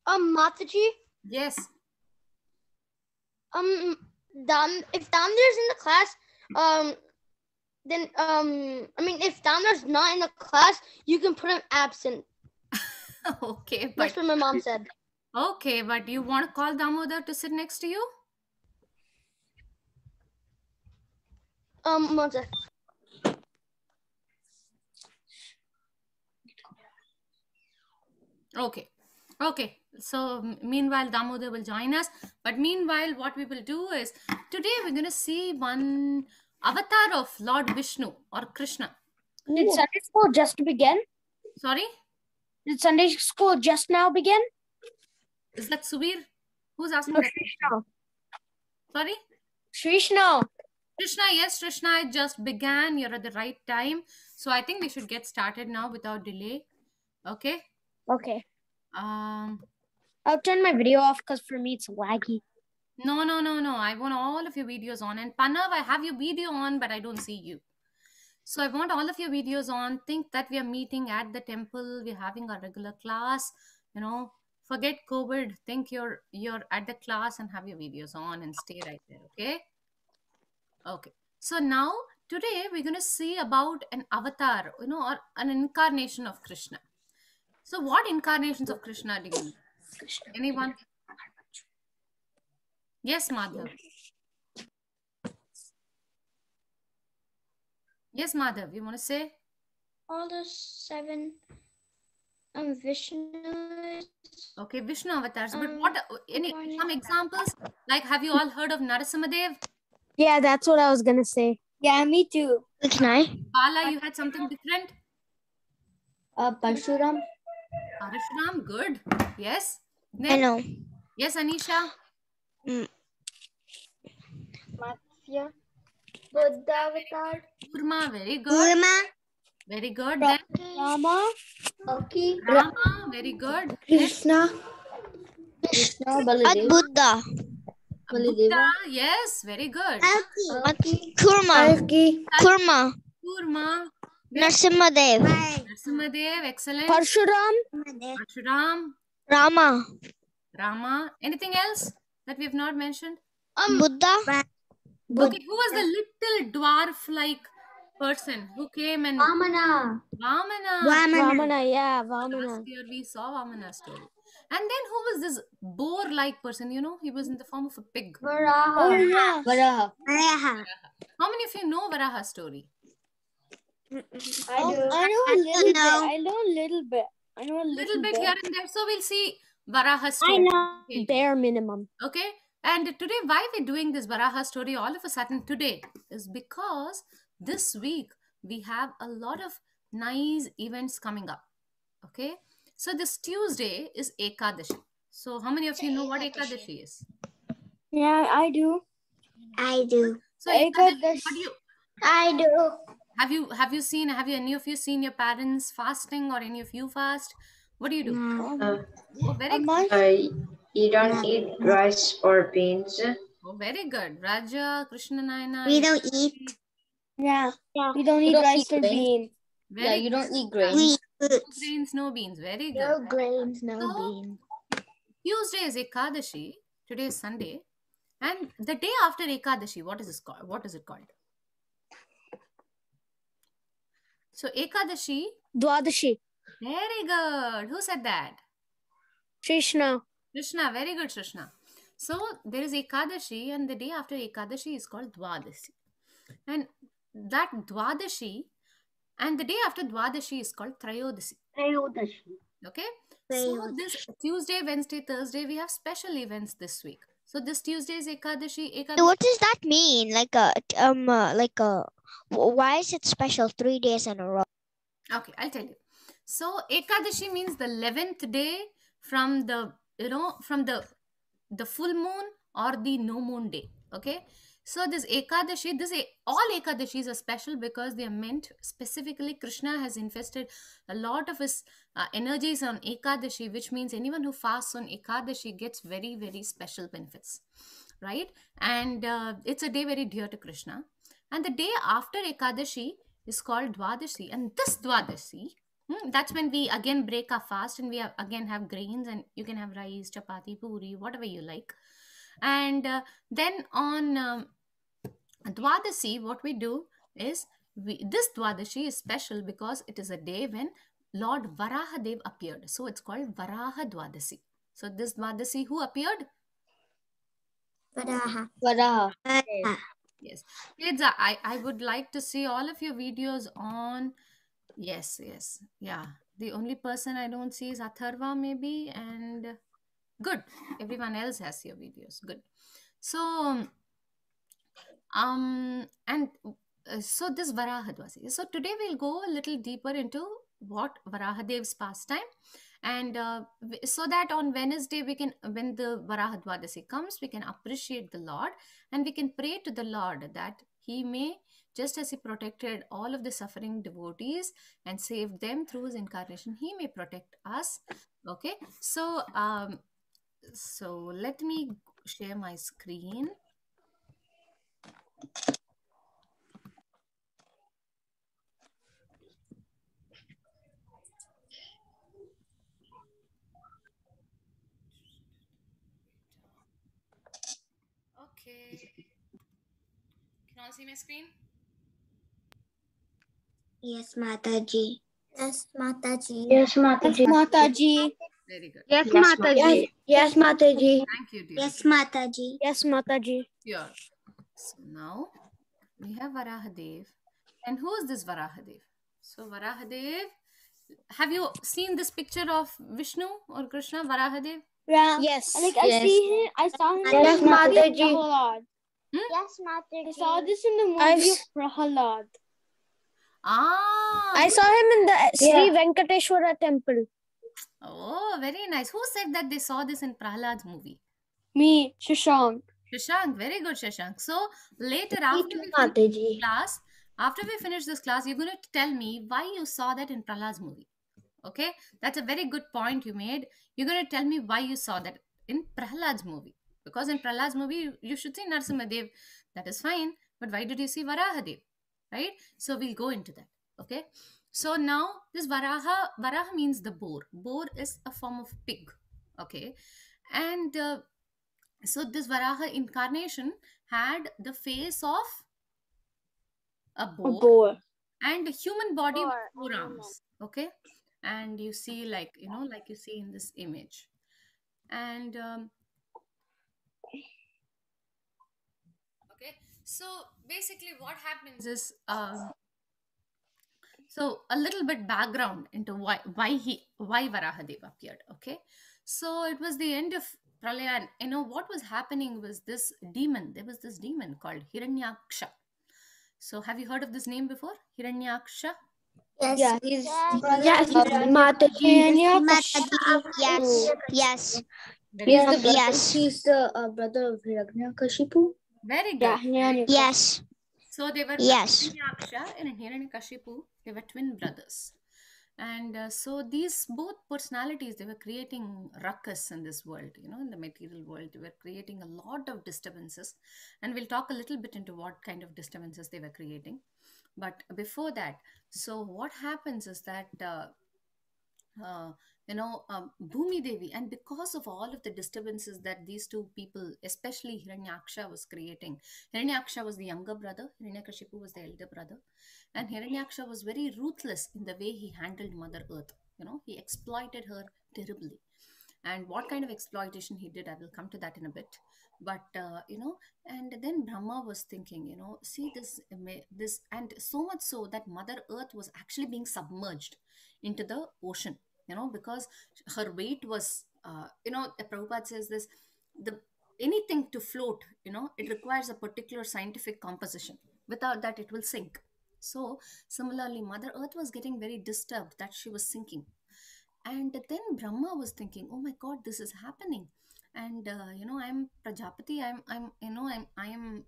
Mataji, Yes. If Damdar's in the class, then if Damdar's not in the class, you can put him absent. Okay, That's but what my mom said. okay, but you want to call Damodar to sit next to you? One sec. Okay. Okay. So meanwhile, Damodar will join us. But meanwhile, what we will do is today we're going to see one avatar of Lord Vishnu or Krishna. Did Sunday school just begin? Sorry? Did Sunday school just now begin? Is that Subir? Who's asking No, that? Shrishna. Sorry? Shrishna. Krishna, yes, Krishna, it just began. You're at the right time. So I think we should get started now without delay. Okay? Okay. Um, I'll turn my video off because for me it's laggy. no. I want all of your videos on. And Panav, I have your video on, but I don't see you. So I want all of your videos on. Think that we are meeting at the temple. We're having a regular class. Forget COVID. Think you're at the class and have your videos on and stay right there. Okay. Okay. So now today we're going to see about an avatar, or an incarnation of Krishna. So what incarnations of Krishna do you know? Anyone? Yes, Madhav. Yes, Madhav. You want to say? All the 7 Vishnu. Okay, Vishnu avatars. But what? Some examples? Like, have you all heard of Narasimhadev? Yeah, that's what I was gonna say. Yeah, me too. Can I? Bala, you had something different? Parshuram. Parashuram, good. Yes. I know. Yes, Anisha. Matsya. Buddha avatar. Kurma, very good. Very good. Then Rama. Okay. Rama, very good. Krishna. Baladev. Buddha. Buddha, yes, very good. Kurma. Kurma. Narasimhadev. Narasimhadev, excellent. Parshuram. Rama. Anything else that we have not mentioned? Buddha. Okay, who was the little dwarf-like person who came and Vamana. Vamana, yeah, Vamana. last year we saw Vamana's story. And then who was this boar-like person? He was in the form of a pig. Varaha. Oh, yeah. Varaha. How many of you know Varaha's story? I do. I know a little bit. Little bit here and there. So we'll see Varaha's story. Okay. Bare minimum. Okay. And today, why we're doing this Varaha story all of a sudden today is because this week we have a lot of nice events coming up. Okay. So this Tuesday is Ekadashi. So how many of you know what Ekadashi is? Yeah, I do. So Ekadashi, I do. have any of you seen your parents fasting or any of you fast? What do you do? Oh, very good. You don't eat rice or beans. Oh, very good. Raja, Krishna Nayana. We don't eat. Yeah. We don't eat rice or beans. Very you don't eat grains. No grains, no beans. Very good. No grains, no So, beans. Tuesday is Ekadashi. Today is Sunday. And the day after Ekadashi, what is this called? What is it called? So Ekadashi. Dwadashi. Very good. Who said that? Krishna. Krishna. Very good, Krishna. So there is Ekadashi, and the day after Ekadashi is called Dwadashi. And that Dwadashi, and the day after Dwadashi is called Trayodasi. Okay. So this Tuesday, Wednesday, Thursday, we have special events this week. So this Tuesday is Ekadashi. What does that mean? Why is it special 3 days in a row? Okay, I'll tell you. So Ekadashi means the 11th day from the full moon or the no moon day. Okay. So this Ekadashi, all Ekadashis are special because they are meant specifically. Krishna has invested a lot of his energies on Ekadashi, which means anyone who fasts on Ekadashi gets very, very special benefits, right? And it's a day very dear to Krishna. And the day after Ekadashi is called Dwadashi. And this Dwadashi That's when we again break our fast and we again have grains, and you can have rice, chapati, puri, whatever you like. And then on Dwadasi, what we do is this Dwadashi is special because it is a day when Lord Varahadev appeared. So it's called Varaha Dwadasi. So this Dwadasi, who appeared? Varaha. Varaha. Yes. Kids, I would like to see all of your videos on. Yes, yes. Yeah. The only person I don't see is Atharva, maybe. And good. Everyone else has your videos. Good. So, and so this Varahadwasi. So today we'll go a little deeper into what Varahadev's pastime, and so that on Wednesday we can, when the Varahadwadasi comes, we can appreciate the Lord and we can pray to the Lord that He may, just as He protected all of the suffering devotees and saved them through His incarnation, He may protect us. Okay, so so let me share my screen. Okay. Can all see my screen? Yes, Mataji. Yes, Mataji. Yes, Mataji. Mataji. Very good. Yes, Yes, Mataji. Yes, Mataji. Thank you, dear. Yes, Mataji. Yes, Mataji. Sure. So now we have Varahadev. And who is this Varahadev? So Varahadev, have you seen this picture of Vishnu or Krishna, Varahadev? Yeah. Yes. Like I see him. I saw him Yes, in the movie of Mataji. Prahalad. Yes, I Mataji. saw this in the movie I've- of Prahalad. Ah, I saw him in the Sri Yeah. Venkateshwara temple. oh, very nice. Who said that they saw this in Prahlad's movie? Me, Shashank. Shashank, very good, Shashank. So later, after we finish Mataji. class, after we finish this class, you're going to tell me why you saw that in Prahlad's movie. Okay, that's a very good point you made. You're going to tell me why you saw that in Prahlad's movie. Because in Prahlad's movie, you should see Narsimhadev. That is fine. But why did you see Varahadev? Right? So we'll go into that. Okay. So now this Varaha means the boar. Boar is a form of pig. Okay. And so this Varaha incarnation had the face of a A boar boar. and a human body with Boar, 4 arms. Okay. And you see, like, you know, like you see in this image. And okay, so basically what happens is so a little bit background into why Varahadev appeared. Okay, so it was the end of Pralaya, and you know what was happening was this demon. There was this demon called Hiranyaksha. So have you heard of this name before, Hiranyaksha? Yes. Yeah, he's Yes, Mataji. Mataji. Yes. Yes. Very Yes. good. Yes. He's the brother of Hiranyakashipu. Very Yeah, good. Yes. So they were Yes. Hiranyaksha and Hiranyakashipu. They were twin brothers, and so these both personalities, they were creating ruckus in this world. You know, in the material world, they were creating a lot of disturbances, and we'll talk a little bit into what kind of disturbances they were creating. But before that, so what happens is that Bhumi Devi, and because of all of the disturbances that these two people, especially Hiranyaksha, was creating. Hiranyaksha was the younger brother, Hiranyakashipu was the elder brother, and Hiranyaksha was very ruthless in the way he handled Mother Earth. You know, he exploited her terribly. And what kind of exploitation he did, I will come to that in a bit. But and then Brahma was thinking, see this, and so much so that Mother Earth was actually being submerged into the ocean, because her weight was, Prabhupada says this, the anything to float, it requires a particular scientific composition. Without that, it will sink. So similarly, Mother Earth was getting very disturbed that she was sinking. And then Brahma was thinking, oh my God, this is happening. And I'm Prajapati. I am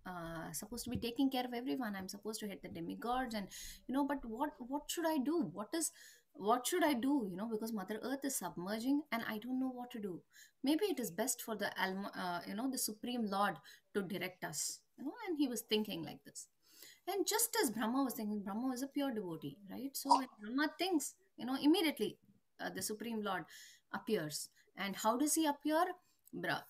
supposed to be taking care of everyone. I'm supposed to hit the demigods, and but what should I do? What should I do? Because Mother Earth is submerging, and I don't know what to do. Maybe it is best for the the Supreme Lord to direct us. And he was thinking like this. And just as Brahma was thinking, Brahma is a pure devotee, right? So when Brahma thinks, immediately the Supreme Lord appears. And how does he appear?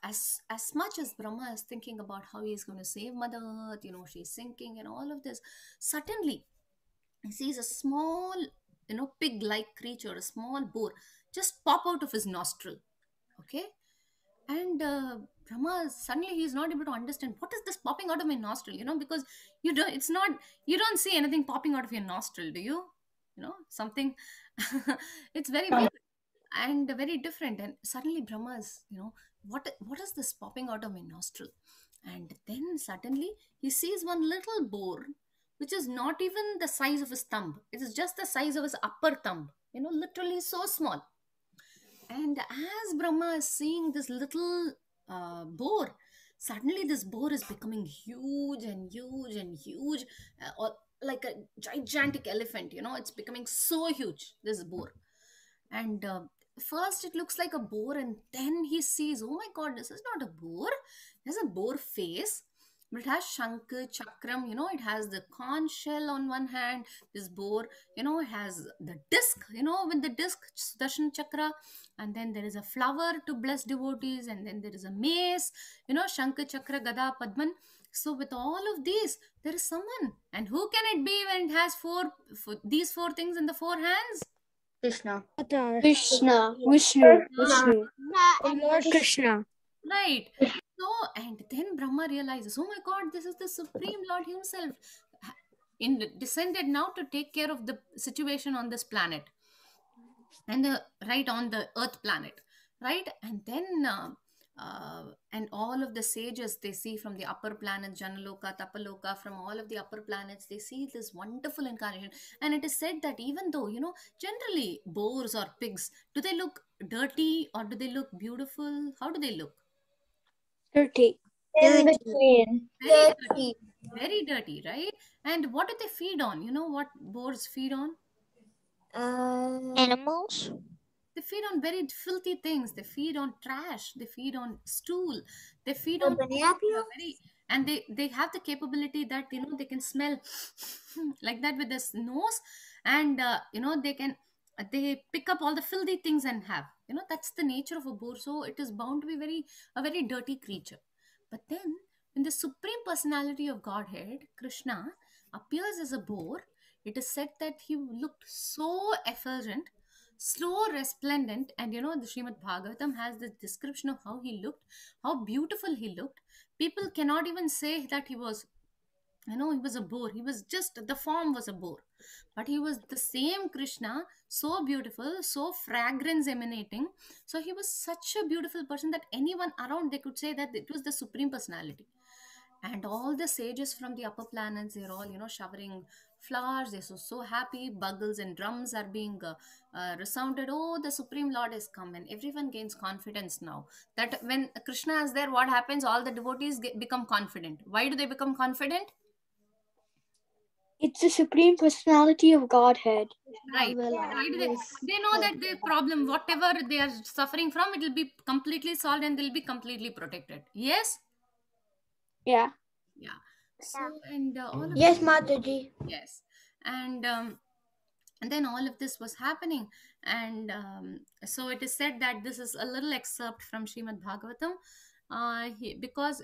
As much as Brahma is thinking about how he is going to save Mother Earth, she's sinking and all of this, suddenly he sees a small, pig-like creature, a small boar, just pop out of his nostril. Okay, and Brahma, suddenly he's not able to understand what is this popping out of my nostril, because you don't see anything popping out of your nostril, do you? Something. It's very weird and very different. And suddenly Brahma is, what is this popping out of my nostril? And then suddenly he sees one little boar, which is not even the size of his thumb. It is just the size of his upper thumb, literally so small. And as Brahma is seeing this little boar, suddenly this boar is becoming huge and huge and huge, or like a gigantic elephant. It's becoming so huge, this boar. And first it looks like a boar, and then he sees, oh my god, this is not a boar. There's a boar face, but it has Shankh, Chakram, it has the conch shell on one hand. This boar, it has the disc, with the disc, Sudarshan Chakra, and then there is a flower to bless devotees, and then there is a mace, Shankh, Chakra, Gada, Padman. So with all of these, there is someone. And who can it be when it has these four things in the four hands? Krishna. Vishnu. Lord Krishna. Right. So, and then Brahma realizes, oh my god, this is the Supreme Lord himself, descended now to take care of the situation on this planet, and right on the Earth planet, right? And then and all of the sages, they see from the upper planets, Janaloka, Tapaloka, from all of the upper planets, they see this wonderful incarnation. And it is said that even though, generally boars or pigs, do they look dirty or do they look beautiful? How do they look? Dirty. In between. Very dirty. Very dirty, right? And what do they feed on? You know what boars feed on? Animals. They feed on very filthy things. They feed on trash. They feed on stool. They feed on very, and they have the capability that they can smell like that with this nose, and they pick up all the filthy things and have. That's the nature of a boar. So it is bound to be a very dirty creature. But then when the Supreme Personality of Godhead, Krishna, appears as a boar, it is said that he looked so effulgent, so resplendent. And the Srimad Bhagavatam has this description of how he looked, how beautiful he looked. People cannot even say that he was a boar. He was just, the form was a boar, but he was the same Krishna, so beautiful, so fragrance emanating. So he was such a beautiful person that anyone around, they could say that it was the Supreme Personality. And all the sages from the upper planets, they're all showering flowers. They're so happy. Bugles and drums are being resounded. Oh, the Supreme Lord has come. And everyone gains confidence now that when Krishna is there, what happens? All the devotees become confident. Why do they become confident? It's the Supreme Personality of Godhead. Right. Why do they know that the problem, whatever they are suffering from, it will be completely solved and they'll be completely protected. Yes? Yeah. Yeah. So, and all of Yes, Mataji. yes. And then all of this was happening. And so it is said that this is a little excerpt from Srimad Bhagavatam, because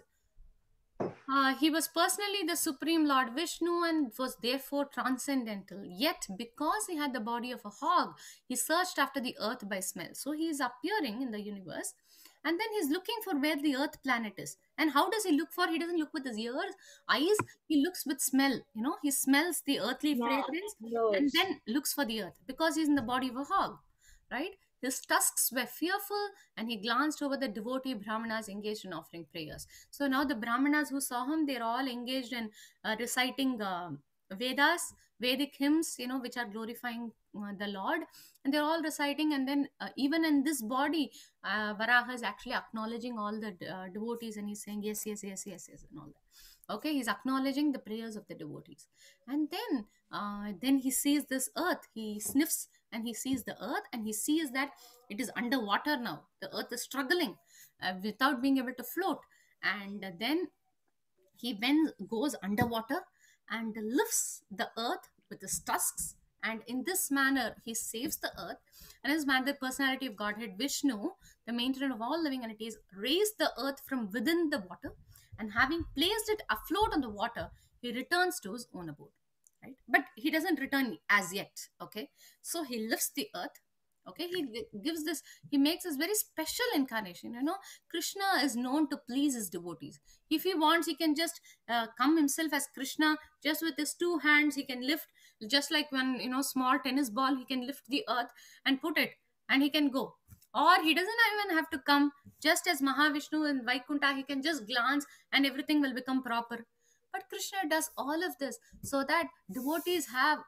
he was personally the Supreme Lord Vishnu and was therefore transcendental. Yet, because he had the body of a hog, he searched after the earth by smell. So he is appearing in the universe, and then he's looking for where the earth planet is. And how does he look for? He doesn't look with his ears, eyes. He looks with smell. He smells the earthly fragrance and then looks for the earth because he's in the body of a hog, right? His tusks were fearful, and he glanced over the devotee Brahmanas engaged in offering prayers. So now the Brahmanas who saw him, they're all engaged in reciting Vedas, Vedic hymns, which are glorifying the Lord. And they're all reciting. And then even in this body, Varaha is actually acknowledging all the devotees, and he's saying, yes, yes, yes, yes, yes, and all that. Okay, he's acknowledging the prayers of the devotees. And then he sees this earth. He sniffs and he sees the earth, and he sees that it is underwater now. The earth is struggling without being able to float. And then he goes underwater and lifts the earth with his tusks And in this manner, he saves the earth. And in this manner, the personality of Godhead, Vishnu, the maintainer of all living entities, raised the earth from within the water, and having placed it afloat on the water, he returns to his own abode. Right? But he doesn't return as yet. Okay, so he lifts the earth. Okay, gives this, he makes this very special incarnation. Krishna is known to please his devotees. If he wants, he can just come himself as Krishna, just with his two hands he can lift, just like when small tennis ball, he can lift the earth and put it, and he can go. Or he doesn't even have to come, just as Mahavishnu in Vaikunta, he can just glance and everything will become proper. But Krishna does all of this so that devotees have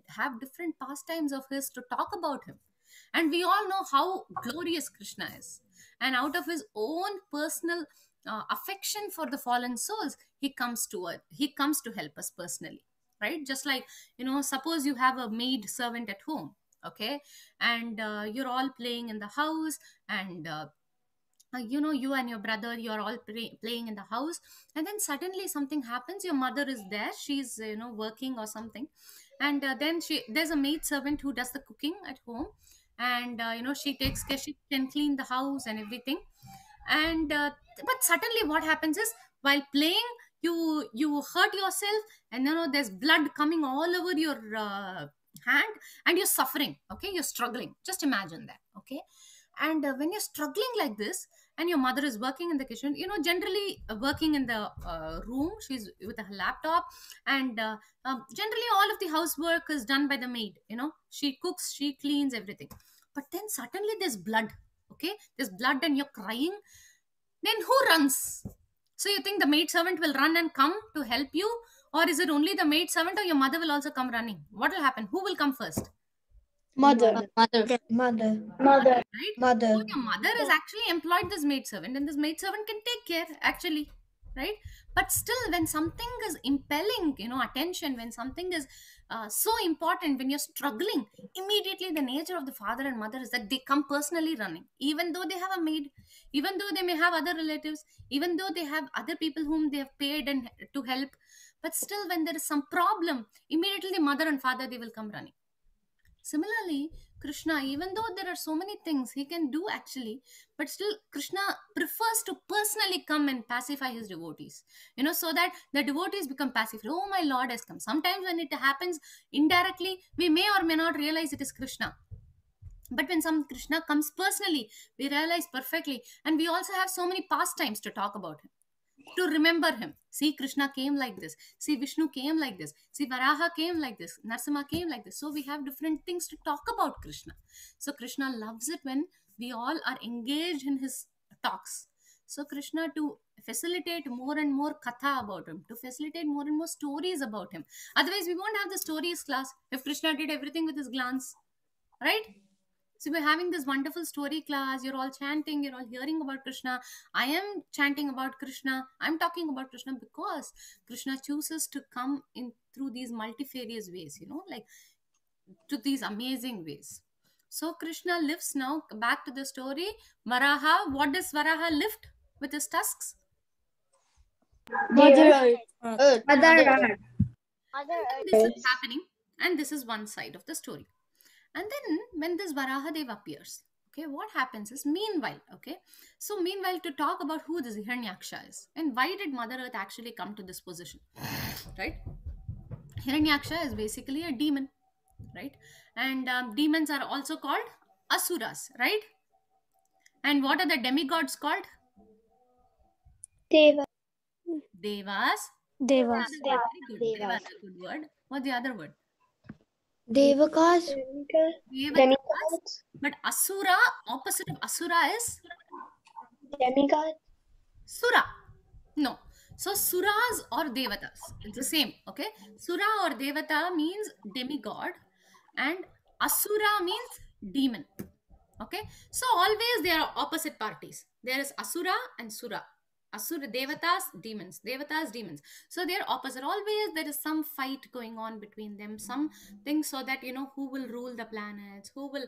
have different pastimes of his to talk about him. And we all know how glorious Krishna is. And out of his own personal affection for the fallen souls, he comes to earth. He comes to help us personally, right? Just like, suppose you have a maid servant at home, okay, and you're all playing in the house, and you and your brother, you're all playing in the house, and then suddenly something happens. Your mother is there, she's working or something, and then there's a maid servant who does the cooking at home, and she takes care, she can clean the house and everything. And but suddenly what happens is, while playing, you hurt yourself, and there's blood coming all over your hand, and you're suffering. Okay, you're struggling. Just imagine that. Okay, and when you're struggling like this, and your mother is working in the kitchen, generally working in the room, she's with a laptop, and generally all of the housework is done by the maid. She cooks, she cleans everything. But then suddenly there's blood. Okay, there's blood and you're crying. Then who runs? So you think the maid servant will run and come to help you, or is it only the maid servant, or your mother will also come running? What will happen? Who will come first? Mother. Mother. Mother. Right? Mother. So your mother is actually employed this maid servant, and this maid servant can take care, actually, right? But still, when something is impelling attention, when something is so important, when you're struggling, immediately the nature of the father and mother is that they come personally running, even though they have a maid, even though they may have other relatives, even though they have other people whom they have paid and to help. But still, when there is some problem, immediately the mother and father, they will come running. Similarly, Krishna, even though there are so many things he can do actually, but still Krishna prefers to personally come and pacify his devotees, so that the devotees become pacified. Oh, my Lord has come. Sometimes when it happens indirectly, we may or may not realize it is Krishna. But when some Krishna comes personally, we realize perfectly. And we also have so many pastimes to talk about him, to remember him. See, Krishna came like this. See, Vishnu came like this. See, Varaha came like this. Narsimha came like this. So we have different things to talk about Krishna. So Krishna loves it when we all are engaged in his talks. So Krishna, to facilitate more and more katha about him, to facilitate more and more stories about him. Otherwise, we won't have the stories class if Krishna did everything with his glance, right? So we're having this wonderful story class. You're all chanting. You're all hearing about Krishna. I am chanting about Krishna. I'm talking about Krishna because Krishna chooses to come in through these multifarious ways, like to these amazing ways. So Krishna lifts now. Back to the story. Varaha. What does Varaha lift with his tusks? Mother. Earth. This is happening, and this is one side of the story. And then when this Varahadev appears, okay, what happens is, meanwhile, to talk about who this Hiranyaksha is and why did Mother Earth actually come to this position, right? Hiranyaksha is basically a demon, right? And demons are also called asuras, right? And what are the demigods called? Deva. Devas. Devas. Very good. Deva is a good word. What's the other word? Devakas. Demigods. But asura, opposite of asura is Demigod. sura. No. So suras or devatas, it's the same. Okay, sura or devata means demigod, and asura means demon. Okay, so always they are opposite parties. There is asura and sura. Asura, devatas, demons. Devatas, demons. So they are opposite. Always there is some fight going on between them. Something so that who will rule the planets, who will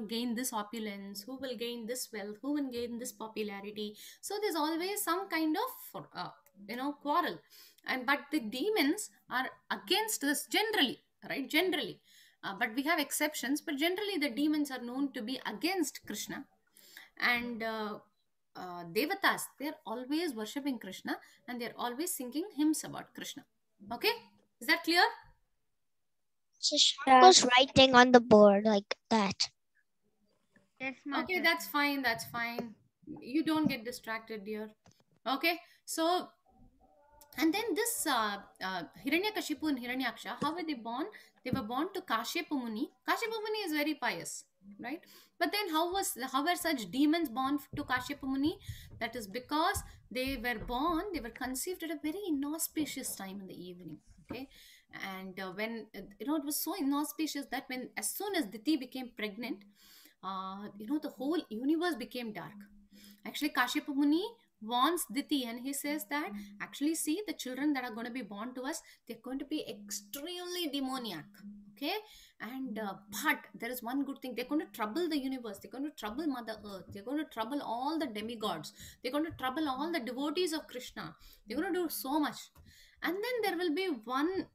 gain this opulence, who will gain this wealth, who will gain this popularity. So there's always some kind of quarrel. But the demons are against this generally. right? Generally. But we have exceptions, but generally the demons are known to be against Krishna. And Devatas, they're always worshipping Krishna, and they're always singing hymns about Krishna. Okay? Is that clear? So Shark was writing on the board like that. Yes, Okay, that's fine. That's fine. You don't get distracted, dear. Okay, so and then this Hiranyakashipu and Hiranyaksha, how were they born? They were born to Kashyapa Muni. Kashyapa Muni is very pious, right? But then how were such demons born to Kashyapa Muni? That is because they were conceived at a very inauspicious time in the evening. Okay, and when it was so inauspicious that when as soon as Diti became pregnant, the whole universe became dark. Actually, Kashyapa Muni warns Diti and he says that actually, see, the children that are going to be born to us, they're going to be extremely demoniac. Okay, and but there is one good thing: they're going to trouble the universe, they're going to trouble Mother Earth, they're going to trouble all the demigods, they're going to trouble all the devotees of Krishna, they're going to do so much. And then there will be one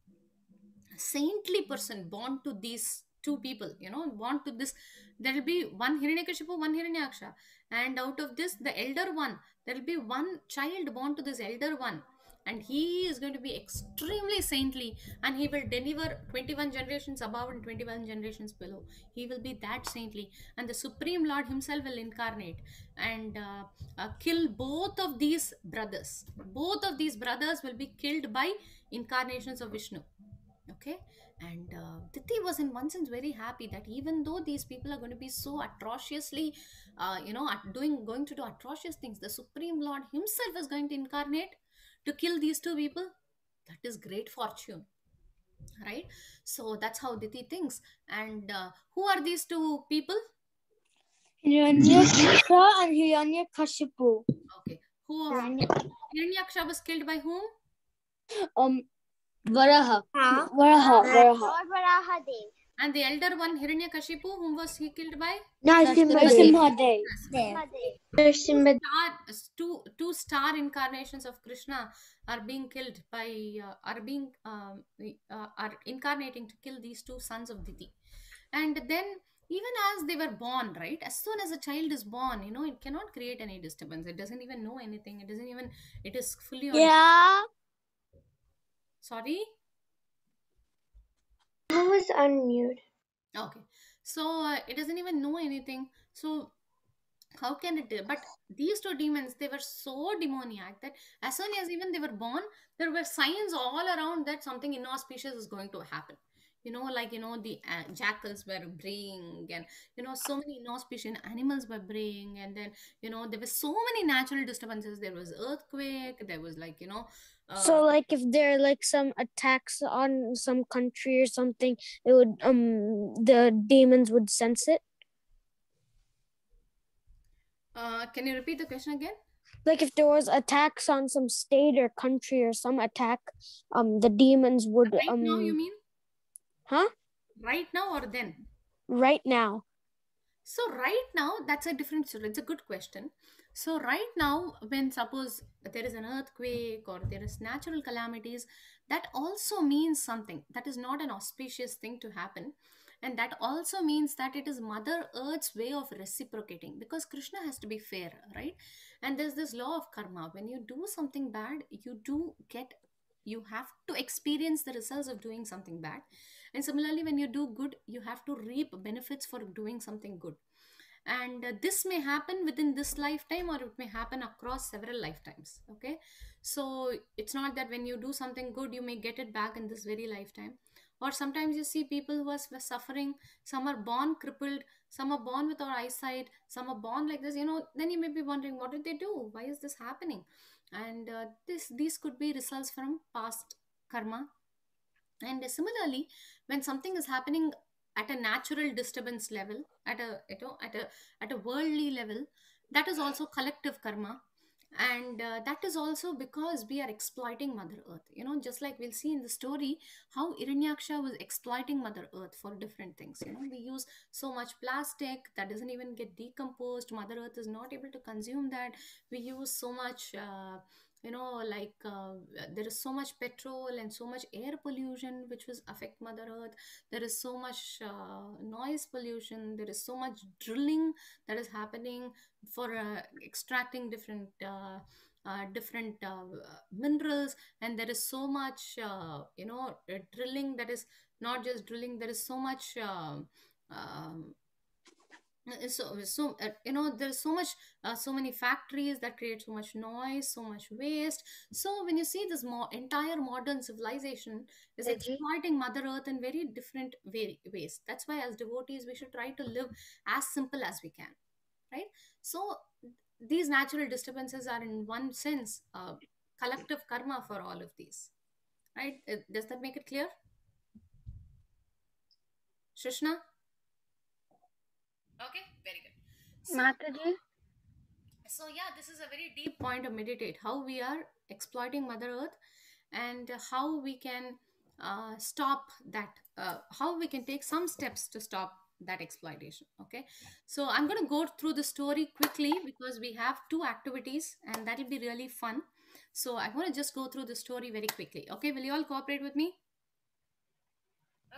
saintly person born to these two people, born to this. There will be one Hiranyakashipu, one Hiranyaksha, and out of this the elder one, there will be one child born to this elder one, and he is going to be extremely saintly, and he will deliver 21 generations above and 21 generations below. He will be that saintly, and the Supreme Lord himself will incarnate and kill both of these brothers. Both of these brothers will be killed by incarnations of Vishnu. Okay, and Titi was in one sense very happy that even though these people are going to be so atrociously going to do atrocious things, the Supreme Lord himself is going to incarnate to kill these two people. That is great fortune, right? So that's how Diti thinks. And who are these two people? Hiranyaksha and Hiranyakashipu. Okay, Hiranyaksha was killed by whom? Varaha. Lord Varaha Dev. And the elder one, Hiranyakashipu, whom was he killed by? Narasimhadev. Two star incarnations of Krishna are being killed by are incarnating to kill these two sons of Diti. And then even as they were born, right, as soon as a child is born, it cannot create any disturbance. It doesn't even know anything. It is fully on. Yeah. Sorry, Who was unmute? okay, so it doesn't even know anything. So how can it do? But these two demons, they were so demoniac that as soon as even they were born, there were signs all around that something inauspicious is going to happen. The jackals were braying, and so many inauspicious animals were braying, and then there were so many natural disturbances. There was earthquake, there was So like if there are like some attacks on some country or something, it would the demons would sense it. Can you repeat the question again? Like if there was attacks on some state or country or some attack, the demons would Right now, you mean? Huh? Right now or then? Right now. So right now, that's a different story. It's a good question. So right now, when suppose there is an earthquake or there is natural calamities, that also means something. That is not an auspicious thing to happen. And that also means that it is Mother Earth's way of reciprocating, because Krishna has to be fair, right? And there's this law of karma. When you do something bad, you have to experience the results of doing something bad. And similarly, when you do good, you have to reap benefits for doing something good. And this may happen within this lifetime, or it may happen across several lifetimes. Okay, so it's not that when you do something good, you may get it back in this very lifetime. Or sometimes you see people who are suffering. Some are born crippled, some are born without eyesight, some are born like this. Then you may be wondering, what did they do? Why is this happening? And these could be results from past karma. And similarly, when something is happening at a natural disturbance level, at a worldly level, that is also collective karma. And that is also because we are exploiting Mother Earth. Just like we'll see in the story how Hiranyaksha was exploiting Mother Earth for different things. We use so much plastic that doesn't even get decomposed. Mother Earth is not able to consume that. We use so much like there is so much petrol and so much air pollution which will affect Mother Earth. There is so much noise pollution. There is so much drilling that is happening for extracting different minerals, and there is so much drilling. That is not just drilling. There is so much there's so much so many factories that create so much noise, so much waste. So when you see this entire modern civilization is exploiting Mother Earth in very different ways. That's why as devotees we should try to live as simple as we can, right? So these natural disturbances are in one sense collective karma for all of these, right? Does that make it clear, Shrishna? Okay, very good. So, Mataji? so yeah, this is a very deep point to meditate, how we are exploiting Mother Earth, and how we can stop that, how we can take some steps to stop that exploitation. Okay, so I'm going to go through the story quickly because we have two activities and that will be really fun. So I want to just go through the story very quickly. Okay, will you all cooperate with me?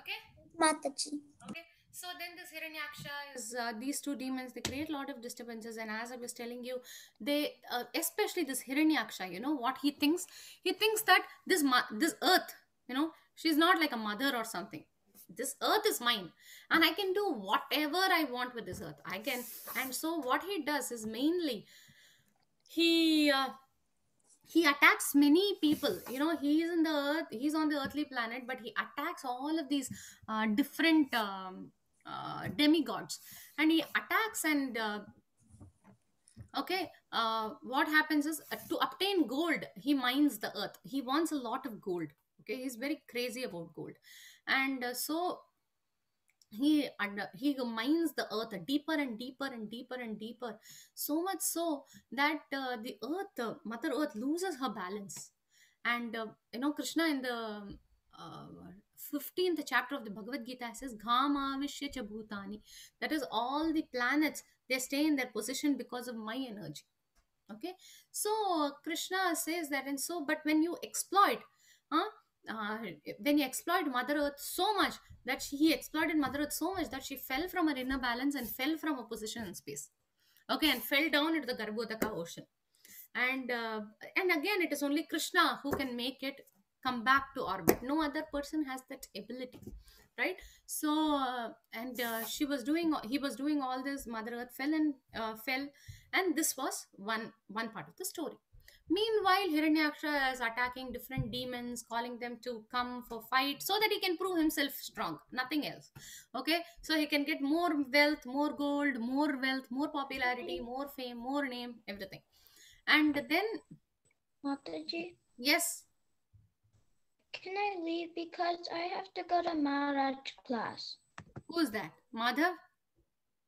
Okay. Mataji. Okay, so then this Hiranyaksha is these two demons. They create a lot of disturbances, and as I was telling you, they especially this Hiranyaksha. You know what he thinks? He thinks that this earth, she's not like a mother or something. This earth is mine, and I can do whatever I want with this earth. I can, and so what he does is mainly he. He attacks many people. He's in the earth, he's on the earthly planet, but he attacks all of these different demigods, and he attacks and what happens is to obtain gold he mines the earth. He wants a lot of gold. Okay, he's very crazy about gold, and so he mines the earth deeper and deeper and deeper and deeper, so much so that the earth, Mother Earth, loses her balance. And Krishna in the 15th chapter of the Bhagavad Gita says Ghama Vishya cha Bhutani, that is all the planets, they stay in their position because of my energy. Okay, so Krishna says that, and so but when you exploit uh, when you exploit Mother Earth so much that he exploited Mother Earth so much that she fell from her inner balance and fell from her position in space. Okay, and fell down into the Garbhodaka ocean. And again, it is only Krishna who can make it come back to orbit. No other person has that ability, right? So he was doing all this. Mother Earth fell, and this was one part of the story. Meanwhile, Hiranyaksha is attacking different demons, calling them to come for fight so that he can prove himself strong, nothing else. Okay, so he can get more wealth, more gold, more wealth, more popularity, more fame, more name, everything. And then, Mataji, yes, can I leave because I have to go to Maharaj class? who's that? Madhav?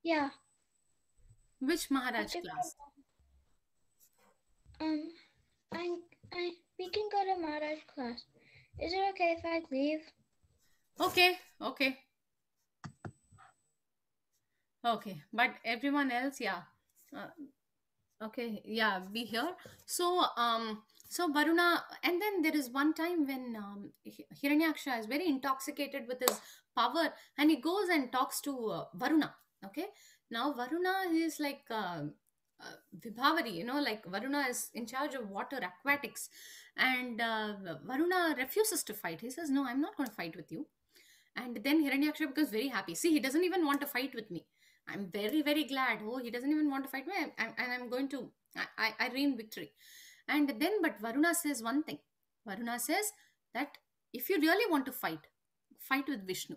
Yeah. Which Maharaj class? We can go to Maharaj class. Is it okay if I leave? Okay. But everyone else, yeah. Okay, yeah, be here. So Varuna, and then there is one time when Hiranyaksha is very intoxicated with his power, and he goes and talks to Varuna. Okay, now Varuna is like Vibhavari, like Varuna is in charge of water aquatics, and Varuna refuses to fight. He says, "No, I'm not going to fight with you." And then Hiranyaksha becomes very happy. See, he doesn't even want to fight with me. I'm very, very glad. Oh, he doesn't even want to fight me. I'm going to, I reign victory. And then, but Varuna says one thing. Varuna says that if you really want to fight with Vishnu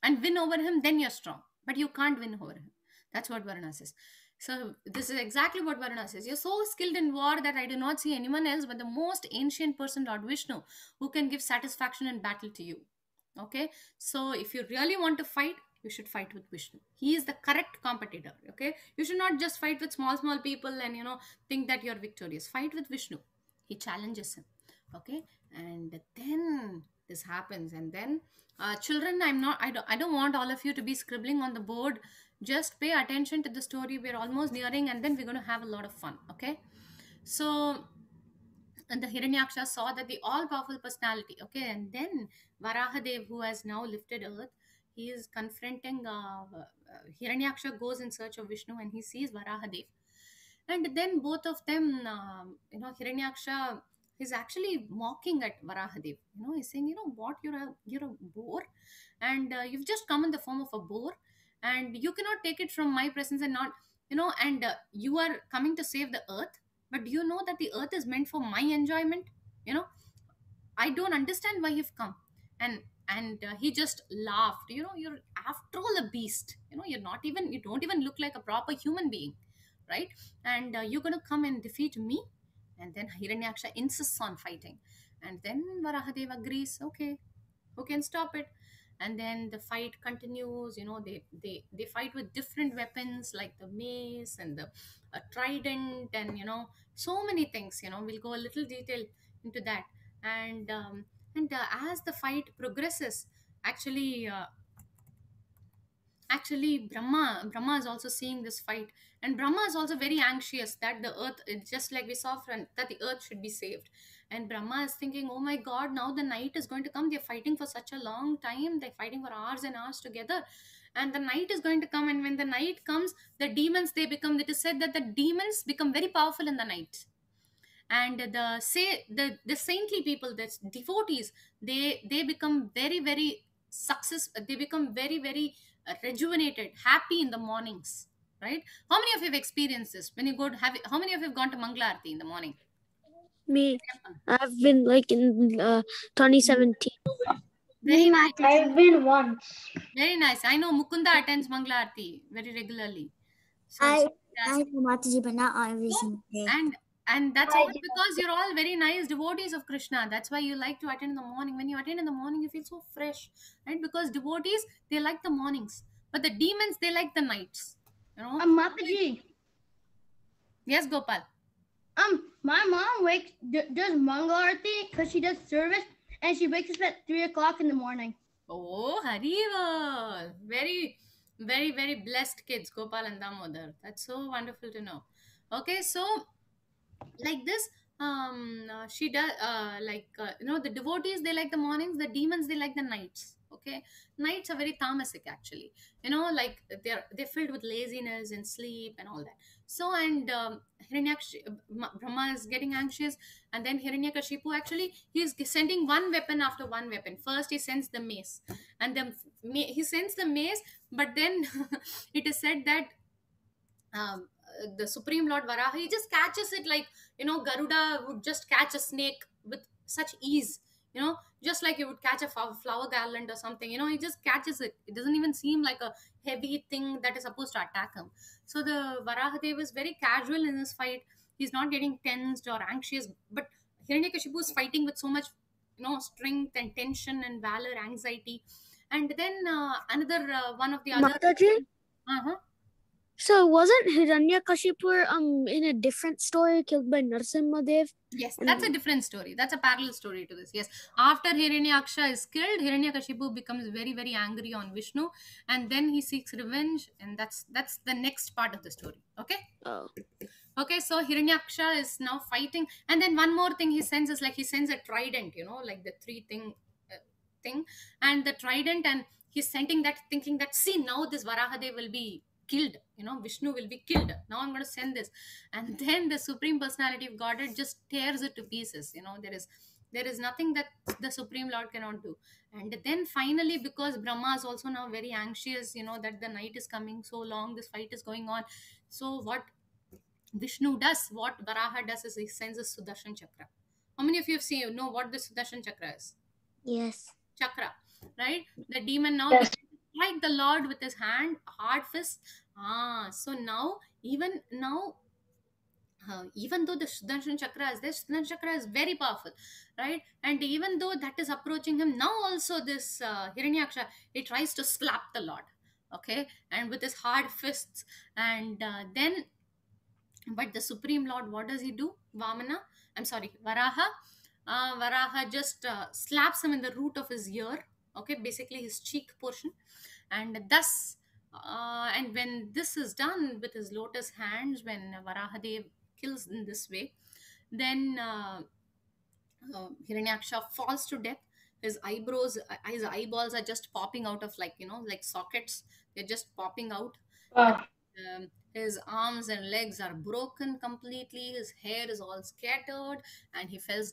and win over him, then you're strong. But you can't win over him. That's what Varuna says. So this is exactly what Varuna says. You're so skilled in war that I do not see anyone else but the most ancient person, Lord Vishnu, who can give satisfaction in battle to you. Okay, so if you really want to fight, you should fight with Vishnu. He is the correct competitor. Okay, you should not just fight with small people and think that you're victorious. Fight with Vishnu. He challenges him. Okay, and then this happens, and then children, I don't want all of you to be scribbling on the board. Just pay attention to the story. We're almost nearing, and then we're going to have a lot of fun. Okay, so And the Hiranyaksha saw that the all-powerful personality, okay, and then Varahadev, who has now lifted earth, he is confronting Hiranyaksha goes in search of Vishnu and he sees Varahadev. And then both of them, Hiranyaksha is actually mocking at Varahadev. He's saying, what, you're a boar, and you've just come in the form of a boar, and you cannot take it from my presence and not, and you are coming to save the earth, but do you know that the earth is meant for my enjoyment? You know, I don't understand why you've come. And he just laughed. You're after all a beast. You don't even look like a proper human being, right? And you're gonna come and defeat me. And then Hiranyaksha insists on fighting, and then Varahadev agrees. Okay, who can stop it? And then the fight continues. They fight with different weapons like the mace and the trident, and so many things. We'll go a little detail into that. And as the fight progresses, actually Brahma is also seeing this fight, and Brahma is also very anxious that the earth, just like we saw from that, the earth should be saved. And Brahma is thinking, oh my god, now the night is going to come. They're fighting for such a long time, they're fighting for hours and hours together, and the night is going to come. And when the night comes, the demons, it is said that the demons become very powerful in the night. And the saintly people, the devotees, they become very, very they become very, very rejuvenated, happy in the mornings, right? How many of you have experienced this? When you go to how many of you have gone to Mangala Aarti in the morning? Me, I've been like in 2017. Very nice. I've been once. Very nice. I know Mukunda attends Mangala Aarti very regularly. So I fantastic. know Mataji, but not every single day. And that's all because you're all very nice devotees of Krishna. That's why you like to attend in the morning. When you attend in the morning, you feel so fresh, right? Because devotees, they like the mornings, but the demons, they like the nights. Mataji. Yes, Gopal. My mom does Mangala Aarti because she does service, and she wakes up at 3 o'clock in the morning. Oh, Harival. Very, very, very blessed kids, Gopal and Damodar. That's so wonderful to know. Okay, so like this, she does the devotees, they like the mornings, the demons, they like the nights. Okay, nights are very tamasic actually, like they're filled with laziness and sleep and all that. So, and Brahma is getting anxious, and then Hiranyakashipu, actually he's sending one weapon after one weapon. First he sends the mace, and then he sends the mace, but then it is said that the Supreme Lord Varaha, he just catches it like, Garuda would just catch a snake with such ease, just like you would catch a flower garland or something. He just catches it. It doesn't even seem like a heavy thing that is supposed to attack him. So the Varahadev is very casual in this fight. He's not getting tensed or anxious, but Hiranyakashipu is fighting with so much, strength and tension and valor, anxiety. And then another one of the other. Mataji? Uh-huh. So wasn't Hiranyakashipu in a different story killed by Narasimhadev? Yes, that's a different story. That's a parallel story to this. Yes, after Hiranyaksha is killed, Hiranyakashipu becomes very, very angry on Vishnu, and then he seeks revenge, and that's the next part of the story. Okay. Oh. Okay, so Hiranyaksha is now fighting, and then one more thing he sends is, like, he sends a trident, like the three thing, and the trident, and he's sending that, thinking that, see, now this Varahadev will be killed, Vishnu will be killed. Now I'm going to send this. And then the Supreme Personality of Godhead just tears it to pieces. There is nothing that the Supreme Lord cannot do. And then finally, because Brahma is also now very anxious, that the night is coming so long, this fight is going on. So what Vishnu does, what Varaha does, is he sends a Sudarshan Chakra. How many of you know what the Sudarshan Chakra is? Yes. Chakra, right? The demon now strike the Lord with his hand, hard fist. So now, even though the Sudarshan Chakra is there, Sudarshan Chakra is very powerful, right? And even though that is approaching him, now also this Hiranyaksha, he tries to slap the Lord, okay? And with his hard fists, and then, but the Supreme Lord, what does he do? Varaha. Varaha just slaps him in the root of his ear, okay, basically his cheek portion, and thus, and when this is done with his lotus hands, when Varahadev kills in this way, then Hiranyaksha falls to death. His eyeballs are just popping out of, like, like sockets. They're just popping out. Wow. His arms and legs are broken completely. His hair is all scattered, and he falls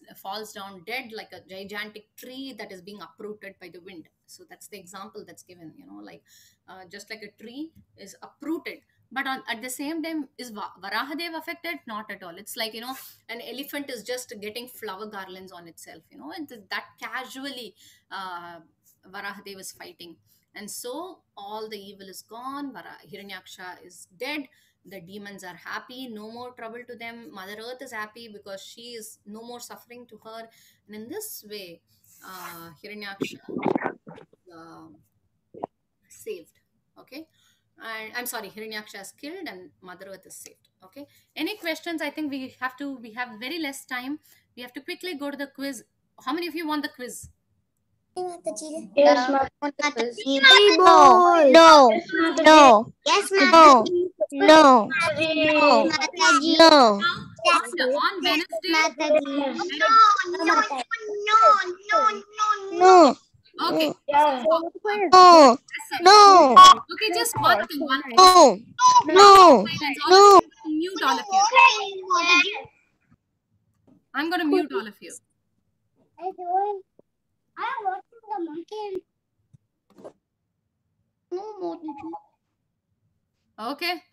down dead like a gigantic tree that is being uprooted by the wind. So that's the example that's given. Like, just like a tree is uprooted. But at the same time, is Varahadev affected? Not at all. It's like, an elephant is just getting flower garlands on itself, and that casually Varahadev is fighting. And so all the evil is gone. Hiranyaksha is dead. The demons are happy. No more trouble to them. Mother Earth is happy because she is no more suffering to her. And in this way, Hiranyaksha saved. Okay. And I'm sorry, Hiranyaksha is killed and Mother Earth is saved. Okay. Any questions? I think we have very less time. We have to quickly go to the quiz. How many of you want the quiz? Yes, Mataji. No. No. No. Yes, No. Mataji. No. Mataji. No. On Wednesday. Mataji. No. Okay. Yeah. No. No. Okay, just one thing. No. No. No. Mute all of you. I'm going to mute all of you. I'm watching the monkey. No more than two. Okay.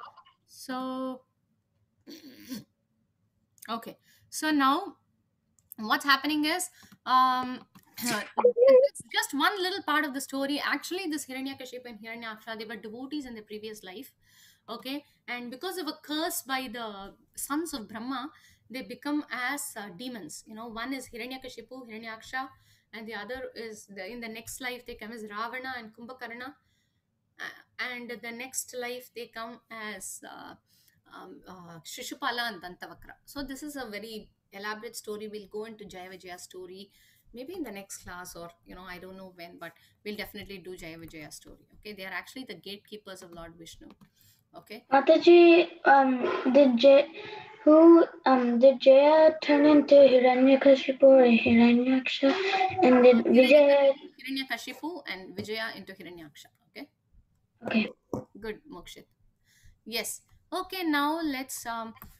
So, okay. So now what's happening is, just one little part of the story. Actually, this Hiranyakashipu and Hiranyaksha, they were devotees in the previous life. Okay. And because of a curse by the sons of Brahma, they become as demons. One is Hiranyakashipu, Hiranyaksha, and the other is in the next life they come as Ravana and Kumbhakarna. And the next life they come as Shishupala and Dantavakra. So this is a very elaborate story. We'll go into Jaya Vijaya's story maybe in the next class, or I don't know when, but we'll definitely do Jaya Vijaya's story. Okay, they are actually the gatekeepers of Lord Vishnu. Okay. Mataji, did Jaya turn into Hiranyakashipu or Hiranyaksha, and did Vijaya? Hiranyakashipu and Vijaya into Hiranyaksha. Okay. Okay. Good, Mokshit. Yes. Okay, now let's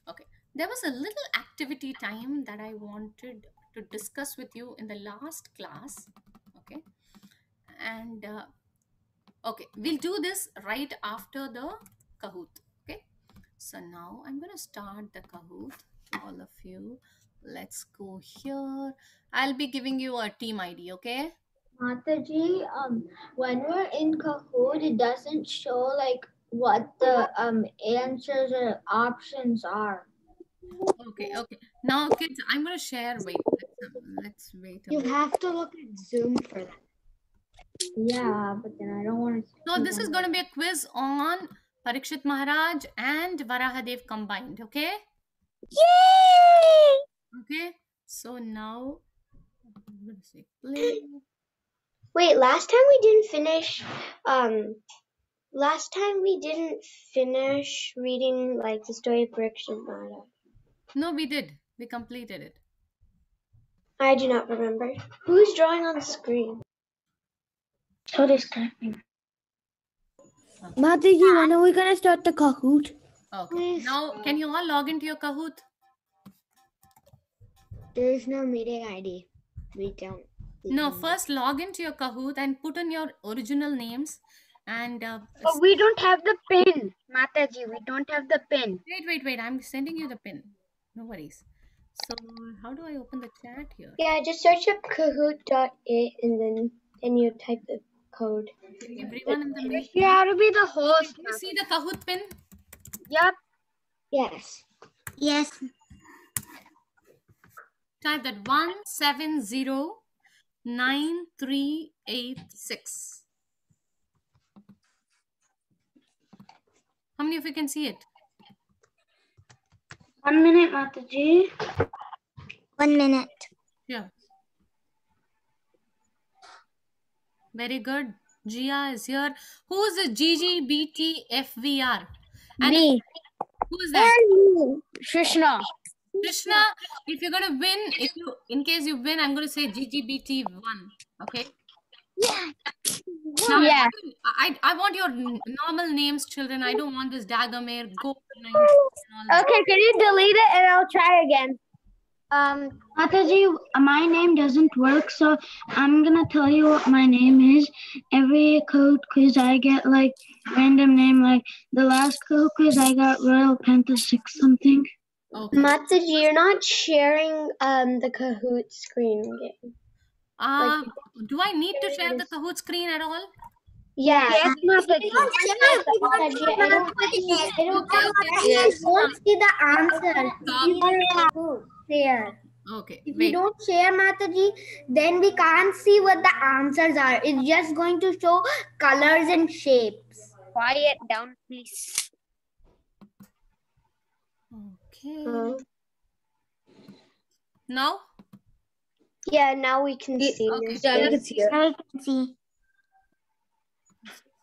okay. There was a little activity time that I wanted to discuss with you in the last class. Okay. And okay, we'll do this right after the Kahoot. Okay. So now I'm going to start the Kahoot. All of you, let's go here. I'll be giving you a team ID. Okay. Mataji, when we're in Kahoot, it doesn't show like what the answers or options are. Okay. Now, kids, I'm going to share. Wait, let's wait. You have to look at Zoom for that. Yeah, but then I don't want to. So this is going to be a quiz on Parikshit Maharaj and Varahadev combined. Okay. Yay! Okay. So now I'm going to say play. Wait, last time we didn't finish reading like the story of Parikshit Maharaj. No, we did. We completed it. I do not remember. Who's drawing on the screen? So this typing. Mataji, when are we gonna start the Kahoot? Okay. Now, can you all log into your Kahoot? There's no meeting ID. We don't. No, first log into your Kahoot and put in your original names. And Oh, we don't have the pin, Mataji. We don't have the pin. wait. I'm sending you the pin. No worries. So how do I open the chat here? Yeah, just search up Kahoot.it and then you type the code. Everyone in the meeting. You have to be the host. You see the Kahoot pin? Yep. Yes. Yes. Type that 1709386. How many of you can see it? 1 minute, Mataji. 1 minute. Yeah. Very good. Gia is here. Who is the GGBTFVR? And Me. who is that? Krishna. Krishna, if you're gonna win, in case you win, I'm gonna say GGBT1. Okay. Now, Yeah. I want your normal names, children. I don't want this Dagamere, Go. Okay, can you delete it and I'll try again? Mataji, my name doesn't work, so I'm gonna tell you what my name is. Every code quiz I get like random name, like the last code quiz I got Royal Panther 6 something. Okay. Mataji, you're not sharing the Kahoot screen game. Do I need to share the Kahoot screen at all? Yeah. Yes, Mataji. I don't see the answer. There. Okay. If Wait. you don't share, Mataji, then we can't see what the answers are. It's just going to show colors and shapes. Quiet down, please. Okay. Now? Yeah, now we can see. Okay. I can see.